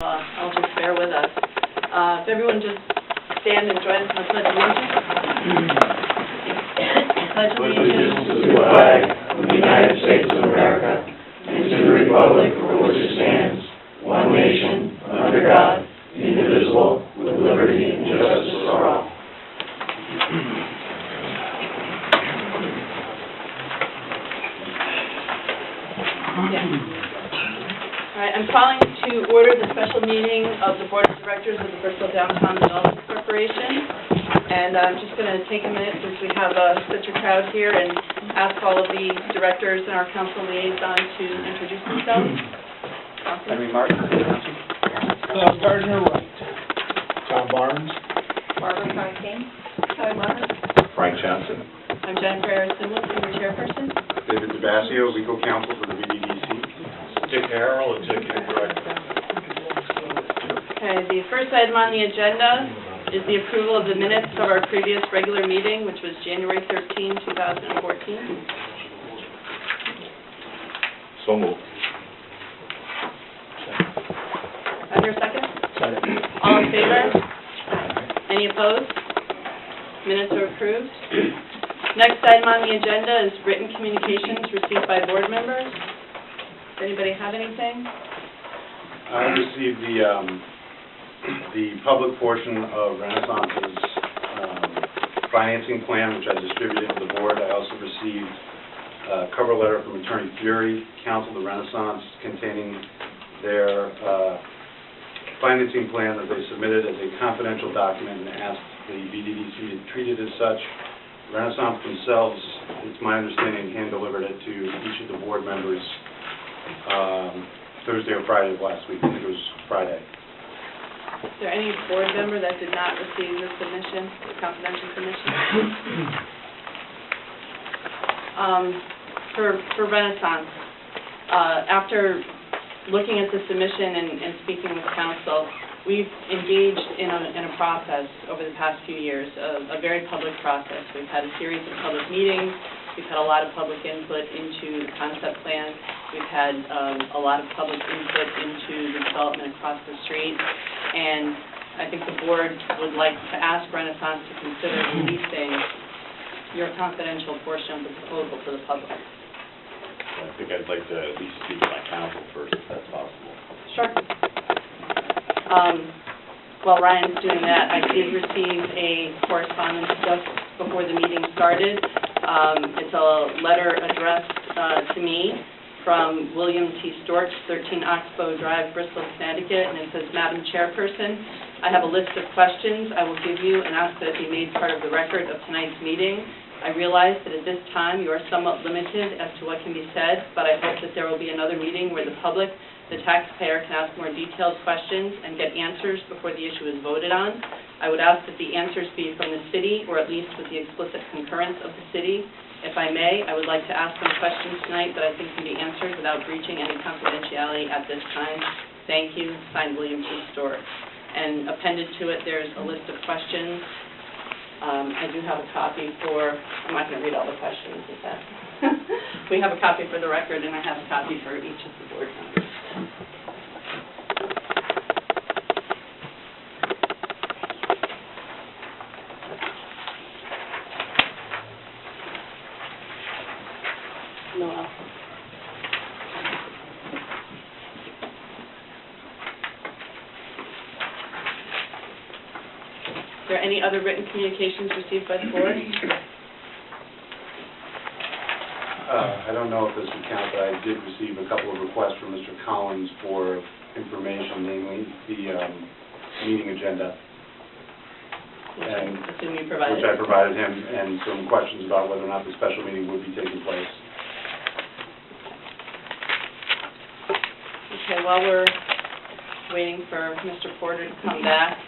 I'll just bear with us. If everyone just stand and join us in the Pledge of Allegiance. Pledge of Allegiance to the flag of the United States of America and to the republic for which it stands, one nation, under God, indivisible, with liberty and justice for all. All right, I'm calling to order the special meeting of the Board of Directors of the Bristol Downtown Development Corporation. And I'm just going to take a minute, since we have such a crowd here, and ask all of the directors and our council liaison to introduce themselves. Henry Martin. Gardner Wright. John Barnes. Barbara Conking. Hi, Mark. Frank Johnson. I'm Jennifer Harris-Simlin, Senior Chairperson. David DeBasio, Legal Counsel for the BDDC. Dick Harrell, Executive Director. Okay, the first item on the agenda is the approval of the minutes of our previous regular meeting, which was January 13, 2014. So moved. Under second? All in favor? Any opposed? Minutes are approved. Next item on the agenda is written communications received by board members. Does anybody have anything? I received the public portion of Renaissance's financing plan, which I distributed to the board. I also received a cover letter from Attorney Fury, counsel to Renaissance, containing their financing plan that they submitted as a confidential document and asked the BDDC to treat it as such. Renaissance themselves, it's my understanding, hand-delivered it to each of the board members Thursday or Friday of last week. I think it was Friday. Is there any board member that did not receive the submission, the confidential submission? For Renaissance, after looking at the submission and speaking with counsel, we've engaged in a process over the past few years, a very public process. We've had a series of public meetings. We've had a lot of public input into the concept plan. We've had a lot of public input into the development across the street. And I think the board would like to ask Renaissance to consider releasing your confidential portion of the proposal to the public. I think I'd like to at least speak to my counsel first, if that's possible. Sure. While Ryan's doing that, I did receive a correspondence just before the meeting started. It's a letter addressed to me from William T. Storch, 13 Oxbow Drive, Bristol, Connecticut, and it says, Madam Chairperson, I have a list of questions I will give you and ask that it be made part of the record of tonight's meeting. I realize that at this time you are somewhat limited as to what can be said, but I hope that there will be another meeting where the public, the taxpayer, can ask more detailed questions and get answers before the issue is voted on. I would ask that the answers be from the city, or at least with the explicit concurrence of the city. If I may, I would like to ask some questions tonight that I think can be answered without breaching any confidentiality at this time. Thank you. Signed, William T. Storch. And appended to it, there's a list of questions. I do have a copy for, I'm not going to read all the questions, is that? We have a copy for the record, and I have a copy for each of the board members. No alcohol. Are there any other written communications received by the board? I don't know if this would count, but I did receive a couple of requests from Mr. Collins for information, namely the meeting agenda, which I provided him, and some questions about whether or not the special meeting would be taking place. Okay, while we're waiting for Mr. Porter to come back,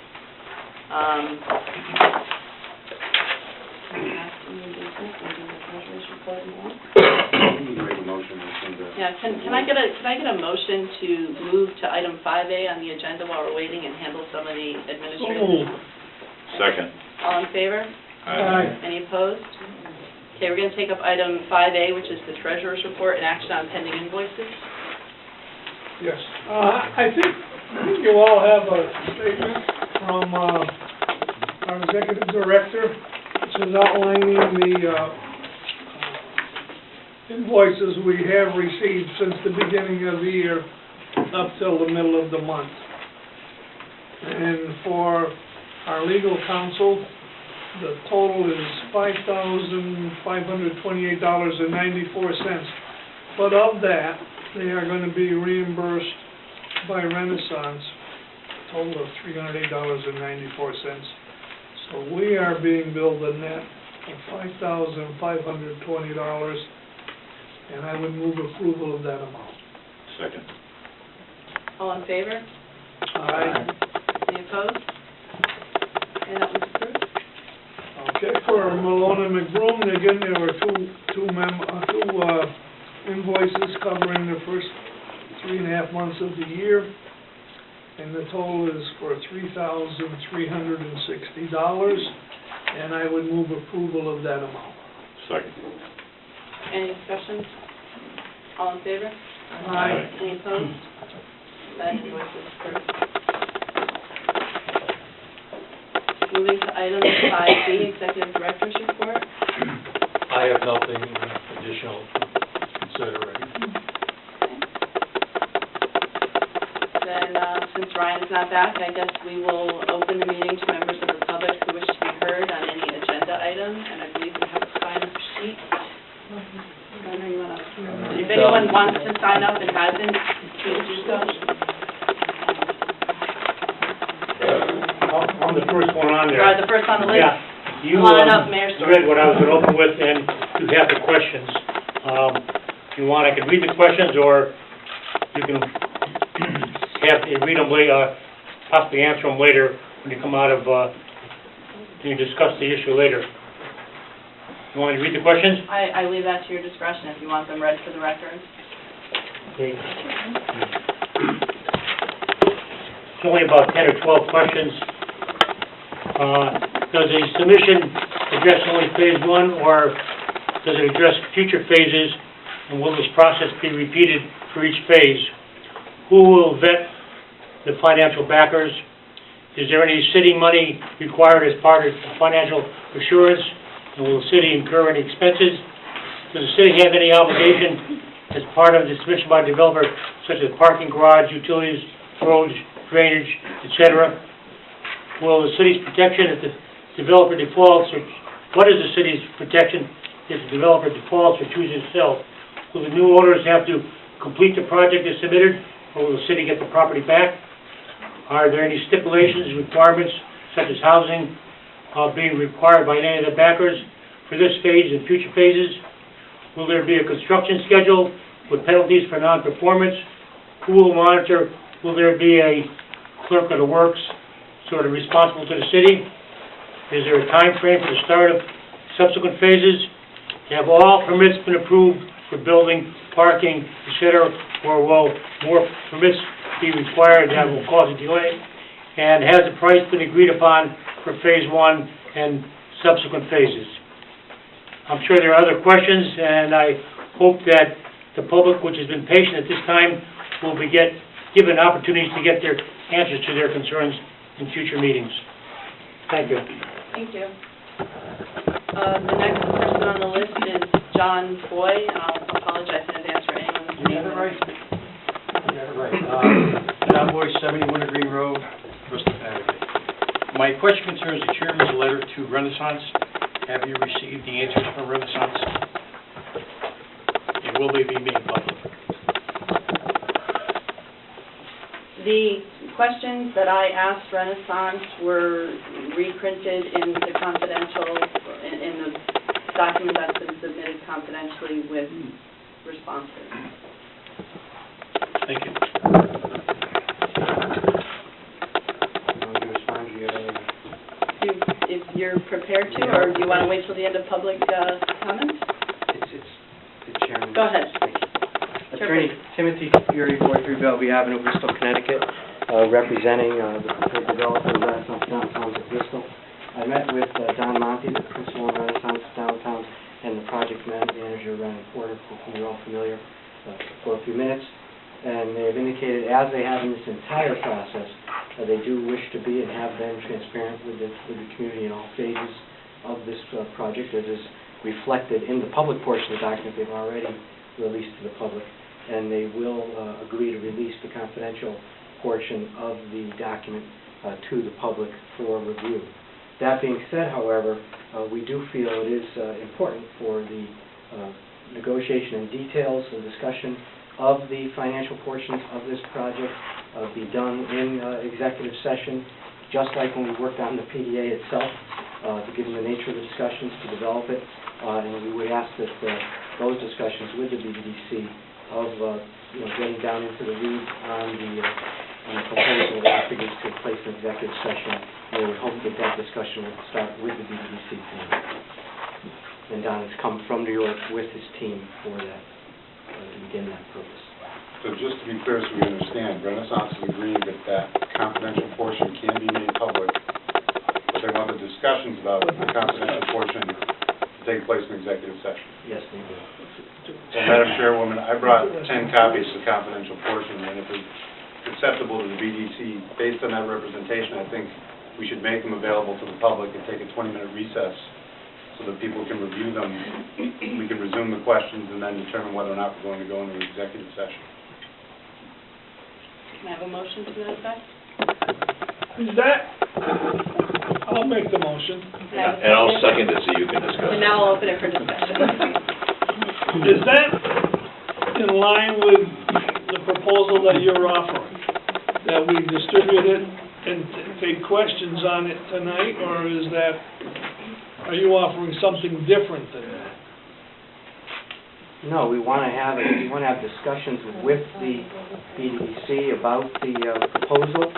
yeah, can I get a motion to move to item 5A on the agenda while we're waiting and handle some of the administrative? Second. All in favor? Aye. Any opposed? Okay, we're going to take up item 5A, which is the treasurer's report and action on pending invoices. Yes. I think You all have a statement from our executive director, which is outlining the invoices we have received since the beginning of the year up till the middle of the month. And for our legal counsel, the total is $5,528.94. But of that, they are going to be reimbursed by Renaissance, a total of $308.94. So we are being billed a net of $5,520, and I would move approval of that amount. Second. All in favor? Aye. Any opposed? Okay, that one's approved. Okay, for Malone and McBroom, again, there were two invoices covering the first 3.5 months of the year, and the total is for $3,360, and I would move approval of that amount. Second. Any discussion? All in favor? Aye. Any opposed? That invoice is approved. Moving to item 5B, Executive Director's Report. I have nothing additional to consider. Then, since Ryan is not back, I guess we will open the meeting to members of the public who wish to be heard on any agenda item, and I believe we have a sign-up sheet. If anyone wants to sign up and hasn't, please do so. I'm the first one on You there. are the first on the list. Yeah. You Come on up, Mayor Storr. read what I was going to open with, and you have the questions. If you want, I can read the questions, or you can read them later, possibly answer them later when you come out of, when you discuss the issue later. You want me to read the questions? I leave that to your discretion if you want them read for the record. Okay. It's only about 10 or 12 questions. Does a submission address only phase 1, or does it address future phases, and will this process be repeated for each phase? Who will vet the financial backers? Is there any city money required as part of financial assurance, and will the city incur any expenses? Does the city have any obligation as part of the submission by the developer, such as parking garage, utilities, roads, drainage, etc.? Will the city's protection if the developer defaults, or what is the city's protection if the developer defaults or chooses to sell? Will the new owners have to complete the project as submitted, or will the city get the property back? Are there any stipulations, requirements, such as housing, being required by any of the backers for this phase and future phases? Will there be a construction schedule with penalties for non-performance? Who will monitor? Will there be a clerk of the works sort of responsible to the city? Is there a time frame for the start of subsequent phases? Have all permits been approved for building, parking, etc., or will more permits be required that will cause a delay? And has the price been agreed upon for phase 1 and subsequent phases? I'm sure there are other questions, and I hope that the public, which has been patient at this time, will be given opportunities to get their answers to their concerns in future meetings. Thank you. Thank you. The next person on the list is John Foy, and I'll apologize in advance for anyone's name. You got it right. John Boy, 70 Wintergreen Road, Bristol, Connecticut. My question concerns the chairman's letter to Renaissance. Have you received the answers from Renaissance? And will they be made public? The questions that I asked Renaissance were reprinted in the confidential, in the document that's been submitted confidentially with responses. Thank you. If you're prepared to, or do you want to wait till the end of public comments? It's the chairman. Go ahead. Attorney Timothy Fury, 43 Bellevue Avenue, Bristol, Connecticut, representing the prepared developer of Renaissance Downtown of Bristol. I met with Don Monti, the principal of Renaissance Downtown, and the project manager, Ryan Porter, whom you're all familiar, for a few minutes. and they have indicated, as they have in this entire process, they do wish to be and have been transparent with the community in all phases of this project, as is reflected in the public portion of the document they've already released to the public, and they will agree to release the confidential portion of the document to the public for review. That being said, however, we do feel it is important for the negotiation and details and discussion of the financial portions of this project be done in executive session, just like when we worked on the PDA itself, given the nature of the discussions to develop it, and we would ask that those discussions with the BDDC of getting down into the weeds on the proposal after it gets to place in executive session. We would hope that that discussion would start with the BDDC team. And Don has come from New York with his team for that, to begin that purpose. So just to be clear, so we understand, Renaissance is agreeing that that confidential portion can be made public, but they want the discussions about the confidential portion to take place in executive session. Yes, they do. So, Madam Chairwoman, I brought 10 copies of the confidential portion, and if it's acceptable to the BDC, based on that representation, I think we should make them available to the public and take a 20-minute recess so that people can review them. We can resume the questions and then determine whether or not we're going to go into executive session. Can I have a motion to that effect? Is that, I'll make the motion. And I'll second it so you can discuss. And now I'll open it for discussion. Is that in line with the proposal that you're offering? That we distribute it and take questions on it tonight, or are you offering something different than that? No, we want to have discussions with the BDDC about the proposal.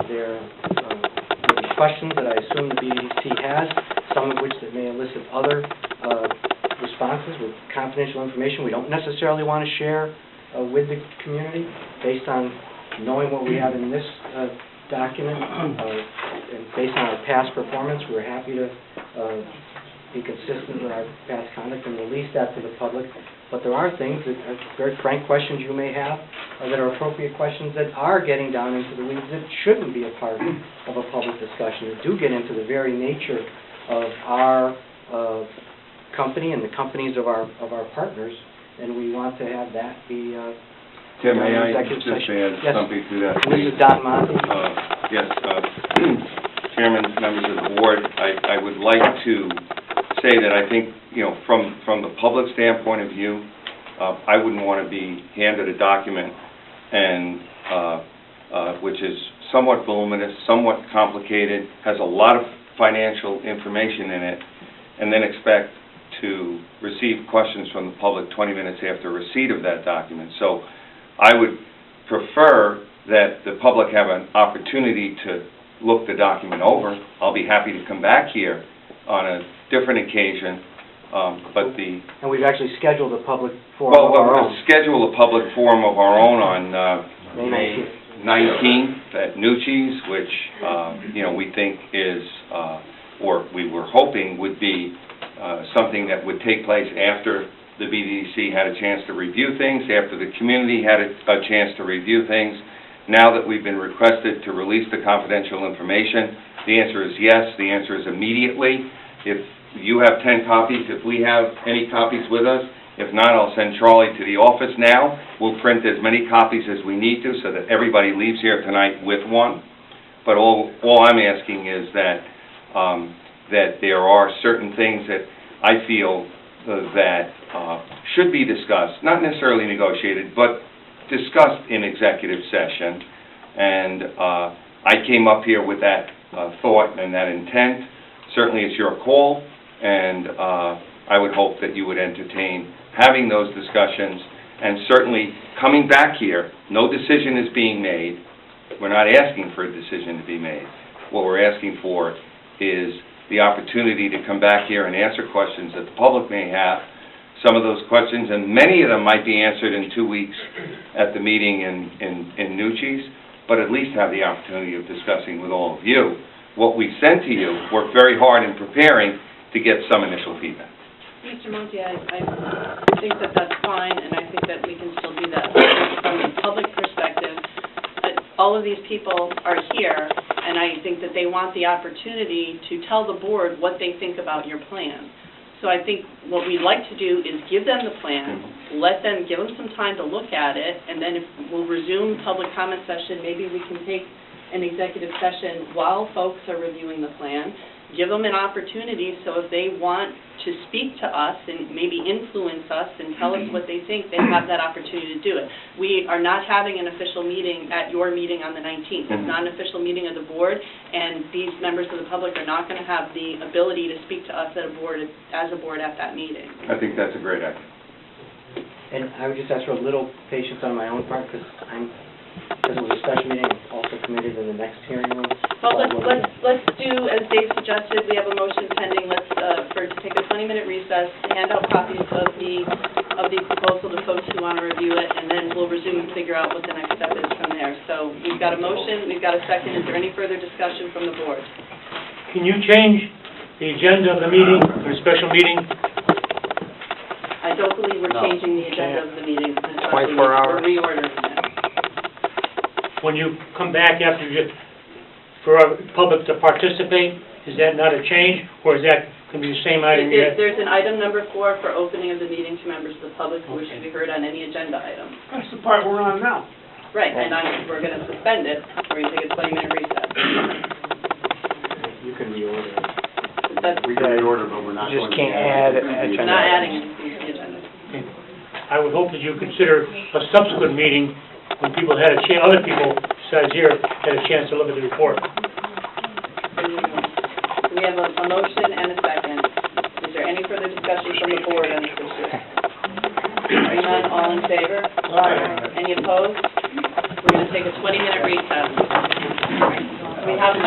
There will be questions that I assume the BDDC has, some of which that may elicit other responses with confidential information we don't necessarily want to share with the community based on knowing what we have in this document and based on our past performance. We're happy to be consistent with our past conduct and release that to the public. But there are things that are very frank questions you may have that are appropriate questions that are getting down into the weeds that shouldn't be a part of a public discussion, that do get into the very nature of our company and the companies of our partners, and we want to have that be Tim, may I executive just session. add Yes. something to that? This is Don Monti. Yes, Chairman, members of the board, I would like to say that I think, from the public standpoint of view, I wouldn't want to be handed a document which is somewhat voluminous, somewhat complicated, has a lot of financial information in it, and then expect to receive questions from the public 20 minutes after receipt of that document. So I would prefer that the public have an opportunity to look the document over. I'll be happy to come back here on a different occasion, And we've actually scheduled a public forum of our own. We'll schedule a public forum of our own on May 19th at Nucci's, which, we think is, or we were hoping would be something that would take place after the BDDC had a chance to review things, after the community had a chance to review things. Now that we've been requested to release the confidential information, the answer is yes. The answer is immediately. If you have 10 copies, if we have any copies with us, if not, I'll send Charlie to the office now. We'll print as many copies as we need to so that everybody leaves here tonight with one. But all I'm asking is that there are certain things that I feel that should be discussed, not necessarily negotiated, but discussed in executive session. And I came up here with that thought and that intent. Certainly it's your call, and I would hope that you would entertain having those discussions, and certainly coming back here. No decision is being made. We're not asking for a decision to be made. What we're asking for is the opportunity to come back here and answer questions that the public may have. Some of those questions, and many of them might be answered in 2 weeks at the meeting in Nucci's, but at least have the opportunity of discussing with all of you. What we sent to you, worked very hard in preparing to get some initial feedback. Mr. Monti, I think that that's fine, and I think that we can still do that from all of these people are here, and I think that they want the opportunity to tell the board what they think about your plan. So I think what we'd like to do is give them the plan, give them some time to look at it, and then if we'll resume public comment session, maybe we can take an executive session while folks are reviewing the plan, give them an opportunity, so if they want to speak to us and maybe influence us and tell us what they think, they have that opportunity to do it. We are not having an official meeting at your meeting on the 19th. It's not an official meeting of the board, and these members of the public are not going to have the ability to speak to us as a board at that meeting. I think that's a great idea. And I would just ask for a little patience on my own part, because it was a special meeting, I'm also committed in the next hearing room. Well, let's do, as Dave suggested, we have a motion pending, to take a 20-minute recess, hand out copies of the proposal to folks who want to review it, and then we'll resume and figure out what the next step is from there. So we've got a motion, we've got a second. Is there any further discussion from the board? Can you change the agenda of the meeting, or the special meeting? I don't believe we're changing the agenda of the meeting. 24 hours. We're reordering it. When you come back after for our public to participate, is that not a change, or is that going to be the same item you had? There's an item number 4 for opening of the meeting to members of the public who wish to be heard on any agenda item. That's the part we're on now. Right, and we're going to suspend it. We're going to take a 20-minute recess. You can reorder it. We can reorder, but we're not going to... Just can't add We're not adding anything to the agenda. I would hope that you consider a subsequent meeting when people had a chance, other people besides here had a chance to look at the report. We have a motion and a second. Is there any further discussion from the board on this issue? Hearing none, all in favor? Aye. Any opposed? We're going to take a 20-minute recess. We have